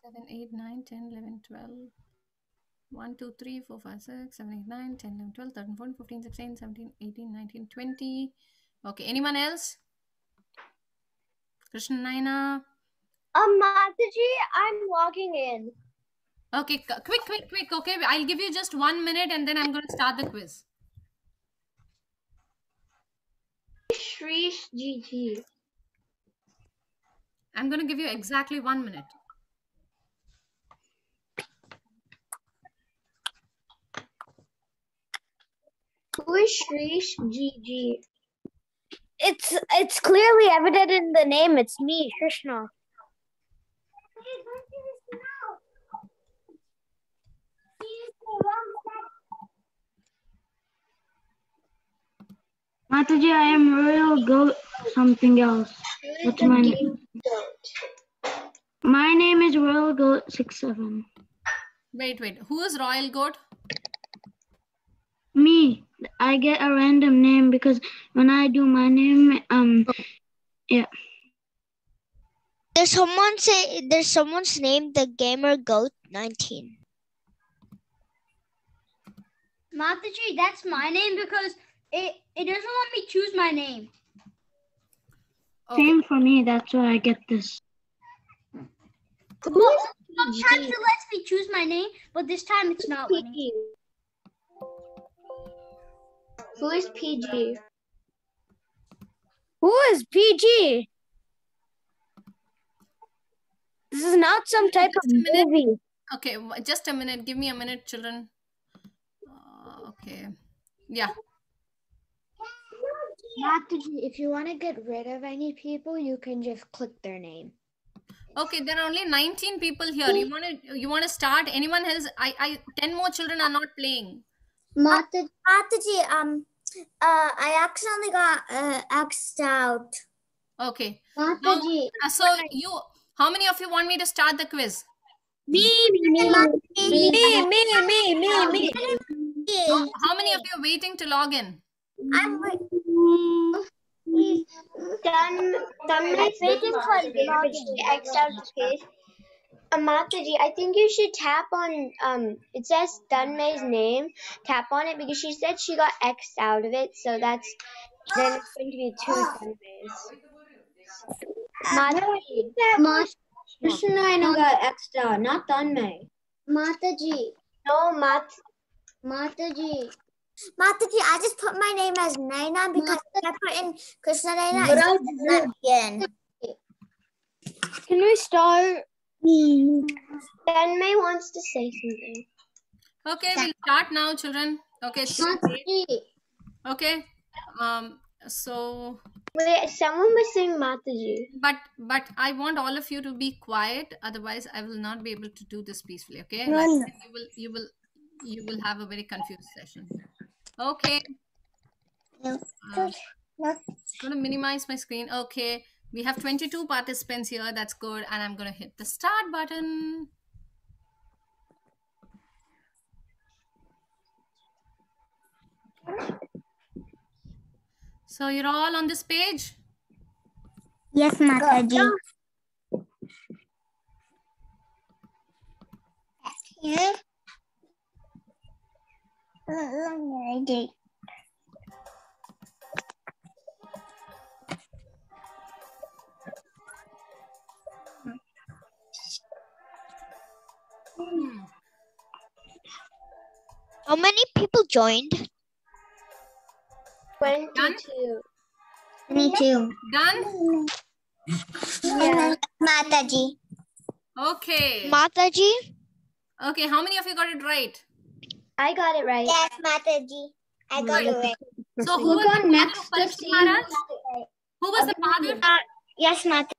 7, 8, 9, 10, 11, 12. 1, 2, 3, 4, 5, 6, 7, 8, 9, 10, 11, 12, 13, 14, 15, 16, 17, 18, 19, 20. Okay, anyone else? Krishna Naina. Mataji, I'm logging in. Okay, quick. Okay, I'll give you just 1 minute and then I'm going to start the quiz. Shrish GG. I'm going to give you exactly 1 minute. Who is Shrish GG? It's clearly evident in the name. It's me, Krishna. Mataji, I am Royal Goat something else. What's my name? My name is Royal Goat 67. Wait. Who is Royal Goat? Me. I get a random name because when I do my name, yeah. There's someone's name, the Gamer Goat 19. Mataji, that's my name because it doesn't let me choose my name. Okay. Same for me. That's why I get this. Sometimes it lets me choose my name, but this time it's not letting me. Who is PG? Who is PG? This is not some type of Just a minute. movie. Okay, just a minute. Give me a minute, children. Okay. Yeah. Mataji, if you want to get rid of any people, you can just click their name. Okay, there are only 19 people here. You wanna start? Anyone else? 10 more children are not playing. Mataji, I accidentally got X'd out. Okay. Mataji. So how many of you want me to start the quiz? Me. How many of you are waiting to log in? I'm waiting. Please, done waiting for X out the page. Mataji, I think you should tap on it says Dunmay's name. Tap on it because she said she got X'd out of it, so then it's going to be 2 Dunmays. Mataji. Krishna I know got X'd out, not Tanmay. Mataji. No, Mataji, I just put my name as Naina because I put in Krishna Naina again. Can we start? Dunmay wants to say something. Okay, we'll start now, children. Okay. Okay. So. Wait, someone was saying Mataji. But I want all of you to be quiet. Otherwise, I will not be able to do this peacefully. Okay. No. You will have a very confused session. Okay. No. I'm going to minimize my screen. Okay. We have 22 participants here. That's good. And I'm going to hit the start button. So you're all on this page? Yes, Mataji. Here. How many people joined? 22. Me too. Done? Yeah. Mataji. Okay. Mataji? Okay, how many of you got it right? I got it right. Yes, Mataji. I got it right. So who was the father of Parikshit Maharaj? Who was the father? Yes, Mataji.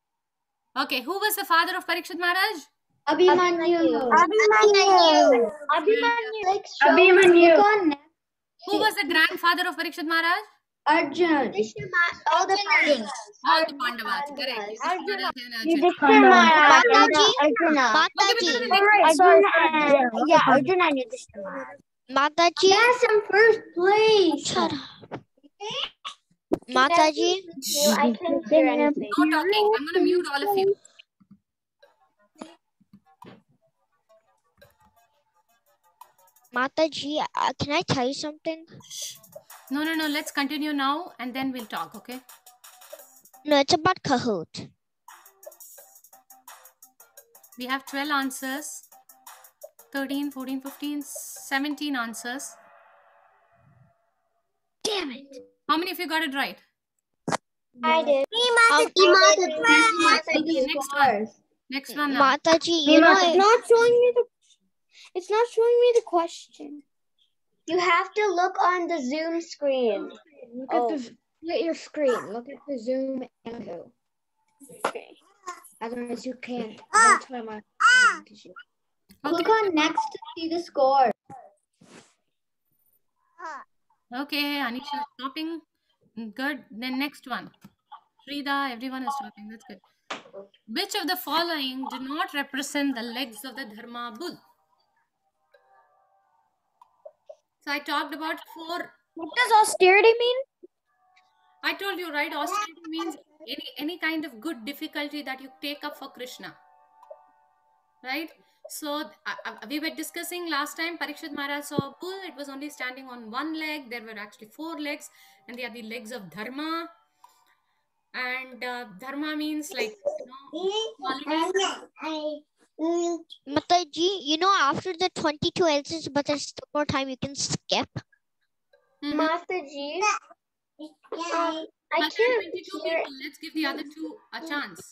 Okay, who was the father of Parikshit Maharaj? Abhimanyu. Abhimanyu. Abhimanyu. Who was the grandfather of Parikshit Maharaj? Arjun. All the Pandavas. All the Pandavas, correct. Mataji. Okay, Yeah, Arjuna and Yudhishthira. Mataji. Yes, I'm first place. Shut up. Mataji. I can't hear anything. no talking. I'm going to mute all of you. Mataji, can I tell you something? No. Let's continue now and then we'll talk, okay? No, it's about Kahoot. We have 12 answers. 13, 14, 15, 17 answers. Damn it. How many of you got it right? I did. Next one now. Mataji, you know, It's not showing me the question. You have to look on the Zoom screen. Look at your screen. Look at the Zoom info. Otherwise, you can't. Click on next to see the score. Okay, Anisha is stopping. Good. Then next one. Shrida, everyone is stopping. That's good. Which of the following do not represent the legs of the Dharma bull? So I talked about 4. What does austerity mean? I told you, right? Austerity means any kind of good difficulty that you take up for Krishna. Right? So we were discussing last time, Parikshit Maharaj saw a bull. It was only standing on one leg. There were actually 4 legs, and they are the legs of Dharma. And Dharma means like, qualities. Mataji, you know, after the 22 answers, but there's still more time you can skip. Mataji, I But there are 22 can't hear. people. Let's give the other 2 a chance.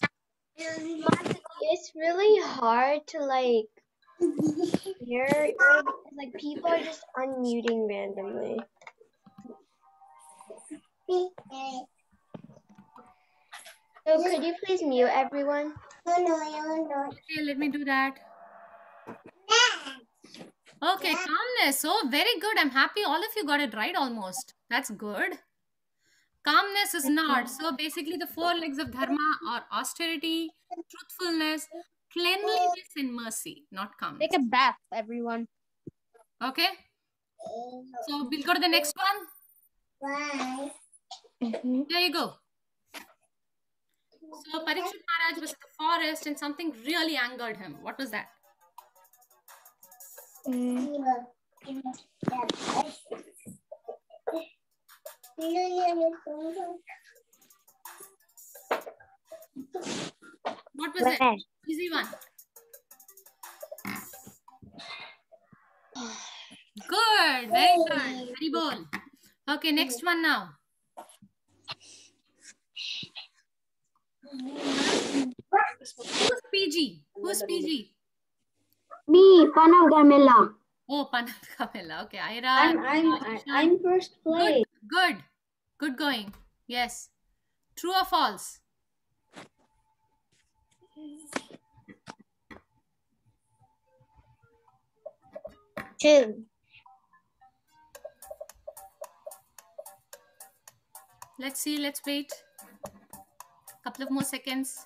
It's really hard to like hear. Like people are just unmuting randomly. So could you please mute everyone? Okay, let me do that. Okay, calmness. Oh, very good. I'm happy all of you got it right almost. That's good. Calmness is not. So basically the 4 legs of Dharma are austerity, truthfulness, cleanliness, and mercy, not calmness. Take a bath, everyone. Okay? So we'll go to the next one. There you go. So Parikshit Maharaj was in the forest and something really angered him. What was that? What was it? Easy one. Good. Very good. Very bold. Okay, next one now. Who's PG? Who's PG? Me, Panav Garmilla. Oh, Panav Kamila. Okay, Ira. I'm first place. Good. Good going. Yes. True or false? True. Let's see. Let's wait. Couple of more seconds.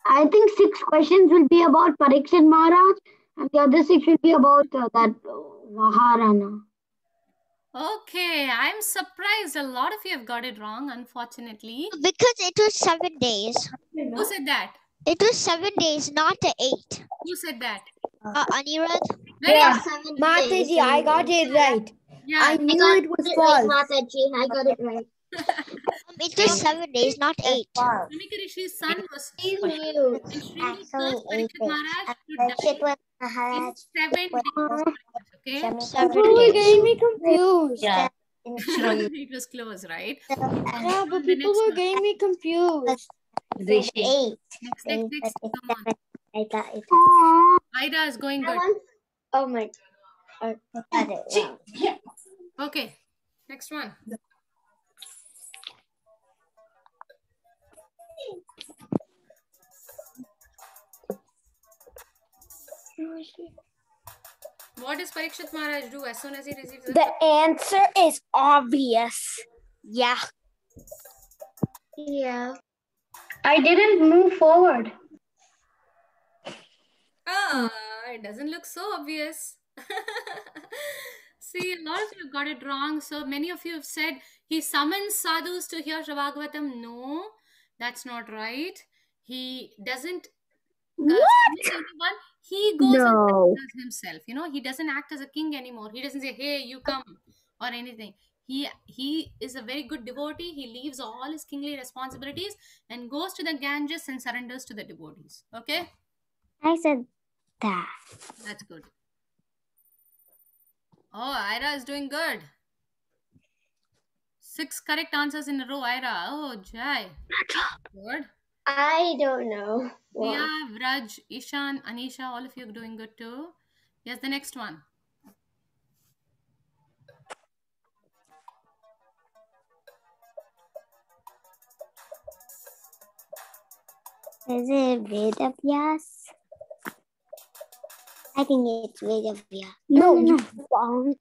I think 6 questions will be about Parikshit Maharaj and the other 6 will be about that Vaharana. Okay, I'm surprised a lot of you have got it wrong, unfortunately. Because it was 7 days. Who said that? It was 7 days, not 8. Who said that? Anirudh? Very Yeah. good. Mataji, I got it right. Yeah. I knew it was false. Mataji, I got it right. It was 7 days, not 8. Bhumika Rishi's son was Please mute. extremely close Parikshit Maharaj to die. Maharaj. 7 days. Okay. People were getting me confused. Yeah. It was close, right? Yeah, but The people next were one. getting me confused. Rishi. 8. Next. Come on. I got it. Ida is going I good. want. Oh my. I got it wrong. Okay. Next one. What does Parikshit Maharaj do as soon as he receives a The answer is obvious. Yeah. Yeah. I didn't move forward. It doesn't look so obvious. See, a lot of you got it wrong. So many of you have said he summons sadhus to hear Shravaghavatam. No, that's not right. He doesn't summon anyone. He goes and does himself. You know, he doesn't act as a king anymore. He doesn't say, "Hey, you come," or anything. He is a very good devotee. He leaves all his kingly responsibilities and goes to the Ganges and surrenders to the devotees. Okay, I said that. that's good. Oh, Ira is doing good. 6 correct answers in a row, Ira. Oh, Jai. Good. I don't know. Diya, Vraj, Ishan, Anisha, all of you are doing good too. Yes, the next one. Is it Vedavyas? I think it's Vedavyas. No. Wrong.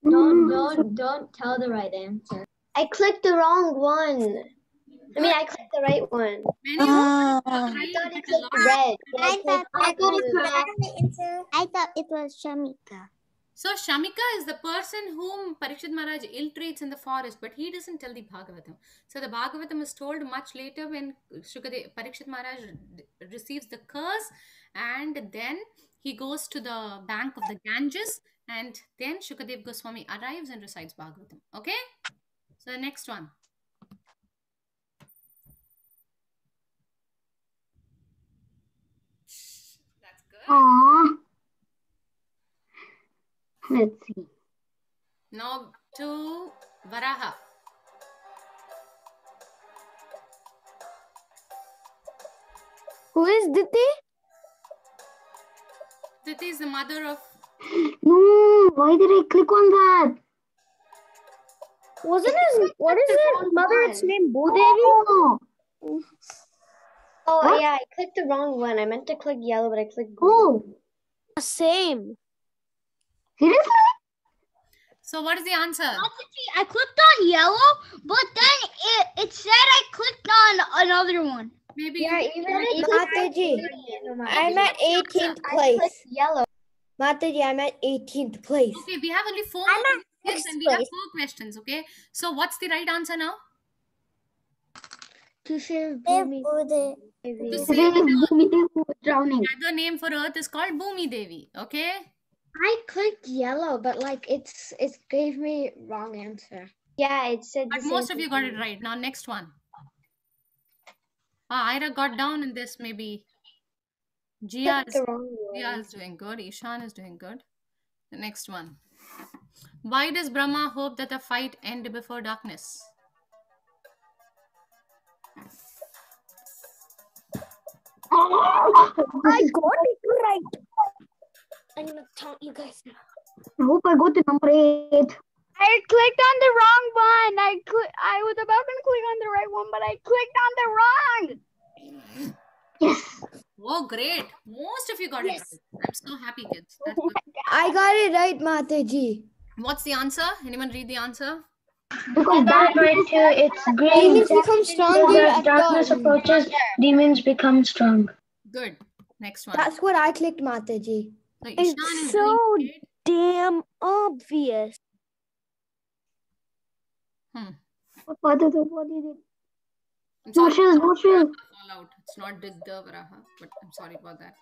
Don't tell the right answer. I clicked the wrong one. I mean, I clicked the right one. Many of you Ah. are I right, thought but it a lot. was red. I thought it was Shamika. So Shamika is the person whom Parikshit Maharaj ill-treats in the forest, but he doesn't tell the Bhagavatam. So the Bhagavatam is told much later when Parikshit Maharaj receives the curse, and then he goes to the bank of the Ganges, and then Shukadev Goswami arrives and recites Bhagavatam. Okay? So the next one. That's good. Aww. Let's see. Now to Varaha. Who is Diti? Diti is the mother of... No, why did I click on that? What is his mother's name? Bhudevi? Oh, Oh, What? yeah, I clicked the wrong one. I meant to click yellow, but I clicked green. oh, Same. seriously? So what is the answer? I clicked on yellow, but then it said I clicked on another one. Maybe Yeah, you... even Mataji, I'm at 18th I place. clicked yellow. Mataji, I'm at 18th place. Okay, we have only 4 I'm more at questions sixth and we have place. 4 questions, okay? So what's the right answer now? To save Bhudevi. To Save save the Bhumi Devi who was drowning. other name for Earth is called Bhumi Devi, okay? I clicked yellow, but like it gave me wrong answer. Yeah, it said the But same most of you got thing. it right. Now next one. Ira got down in this maybe. Jia Clicked the wrong Jia one. is doing good. Ishan is doing good. The next one. Why does Brahma hope that the fight end before darkness? I got it right. I'm gonna tell you guys now. I hope I go to number 8. I clicked on the wrong one. I was about to click on the right one, but I clicked on the wrong. Yes. Oh, great. Most of you got it right. I'm so happy, kids. That's good. I got it right, Mataji. What's the answer? Anyone read the answer? Because that right here, it's green. Demons become stronger As at darkness dawn. approaches, demons become strong. Good. Next one. That's what I clicked, Mataji. So Ishan It's is so doing great. damn obvious. What did it? I'm sorry. Bushes, bushes. Fall out. It's not Digda Varaha, but I'm sorry about that.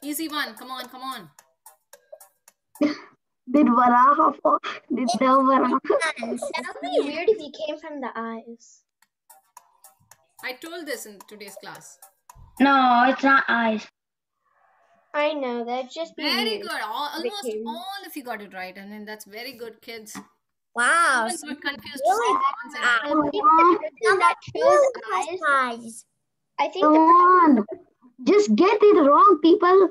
Easy one. Come on, come on. Did Varaha fall? Did the Varaha? That would be weird if he came from the eyes. I told this in today's class. No, it's not eyes. I know, that's just being Very used. good. Almost Became- all of you got it right. And then that's very good, kids. Wow. Someone got confused. Really? I think the person that chose eyes. I think Come the on. Just get it wrong, people.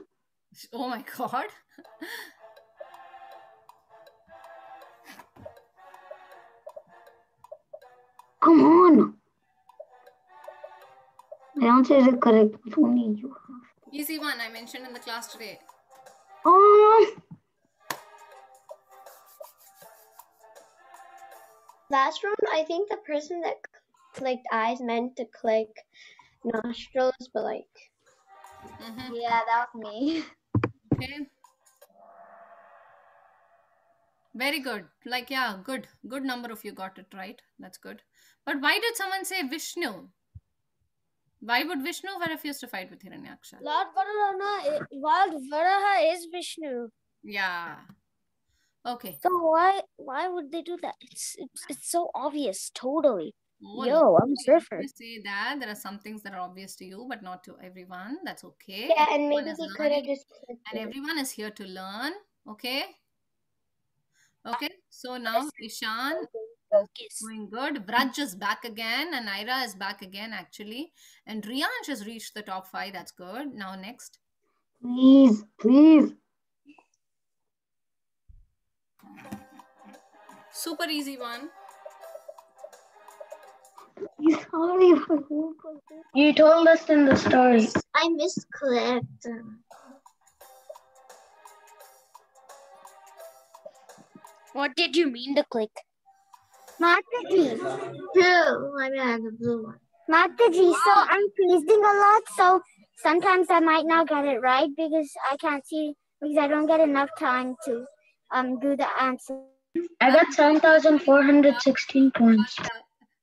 Oh my God. Come on. The answer is correct, but only you have. Easy one I mentioned in the class today. Oh, last round, I think the person that clicked eyes meant to click nostrils, but like. Mhm. Yeah, that was me. Okay. Very good. Like, yeah, good. Good number of you got it right. That's good. But why did someone say Vishnu? Why would Vishnu refuse to fight with Hiranyaksha? Lord Varaha is Vishnu. Yeah. Okay. So why would they do that? It's so obvious, totally. Oh, Yo, no. I'm a surfer. You say that there are some things that are obvious to you, but not to everyone. That's okay. Yeah, and Everyone maybe is they could have learning, just clicked and it. everyone is here to learn. Okay. Okay. So now Ishan Focus. doing good. Vraj is back again, and Ira is back again actually, and Riyansh has reached the top 5. That's good. Now next. please, please. Super easy one. Sorry. You told us in the story. I misclicked. What did you mean to click? Mataji. Blue. I mean, the blue one. Mataji, so I'm freezing a lot, so sometimes I might not get it right because I can't see, because I don't get enough time to do the answer. I got 7,416 points.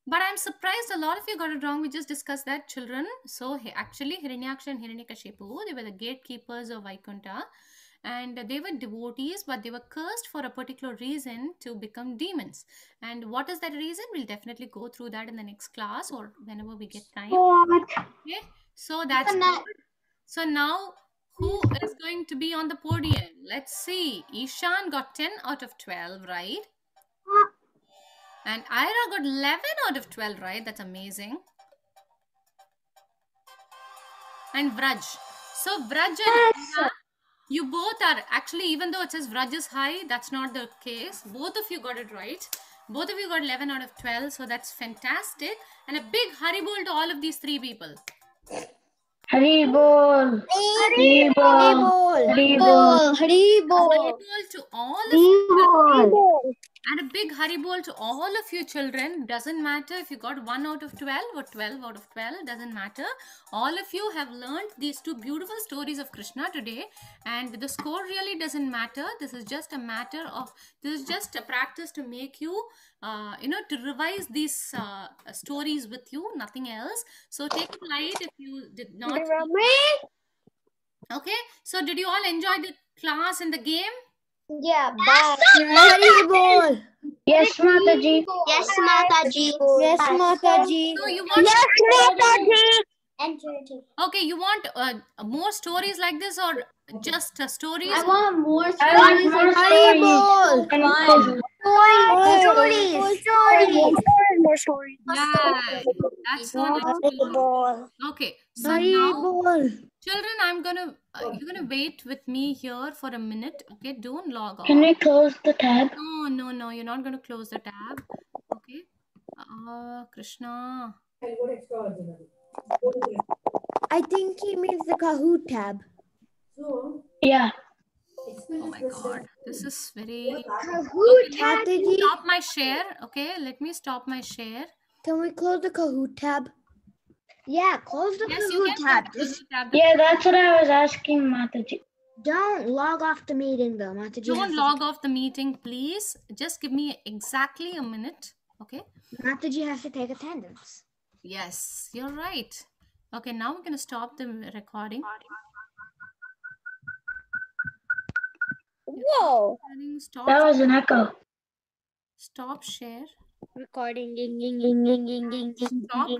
But I'm surprised a lot of you got it wrong. We just discussed that, children. So actually, Hiranyaksha and Hiranyakashipu, they were the gatekeepers of Vaikuntha. And they were devotees, but they were cursed for a particular reason to become demons. And what is that reason? We'll definitely go through that in the next class or whenever we get time. What? Okay, so that's good. So now, who is going to be on the podium? Let's see. Ishan got 10 out of 12, right? And Ira got 11 out of 12, right? That's amazing. And Vraj. So Vraj and Ira, you both are actually, even though it says Vraj is high, that's not the case. Both of you got it right. Both of you got 11 out of 12. So that's fantastic. And a big Haribol to all of these 3 people. Haribol. Haribol. Haribol. Haribol to all of you. Haribol. And a big Haribol to all of you children. Doesn't matter if you got 1 out of 12 or 12 out of 12. Doesn't matter. All of you have learned these 2 beautiful stories of Krishna today. And the score really doesn't matter. This is just a matter of, this is just a practice to make you, to revise these stories with you. Nothing else. So take it light if you did not. Okay. So did you all enjoy the class and the game? Yeah, bye. Haribol. Yes, Mataji. Yes, Mataji. Yes, Mataji. So you want Mataji. okay, you want more stories like this or just stories? I want more stories. I want more stories. More stories. Yeah, that's so nice. Okay, so now, children, you're gonna wait with me here for a minute. Okay, don't log off. Can we close the tab? No, you're not gonna close the tab. Okay. Krishna. I think he means the Kahoot tab. Yeah. Oh my God, this is very. Kahoot Okay, tab. let me stop my share. Okay, let me stop my share. Can we close the Kahoot tab? Yeah, close the Yes, you Kahoot can tab. close the tab. Yeah, that's what I was asking Mataji. Don't log off the meeting though, Mataji. Don't log off the meeting, please. Just give me exactly a minute. Okay. Mataji has to take attendance. Yes, you're right. Okay, now we're going to stop the recording. Whoa. Stop, That was an echo. stop share. Recording. Stop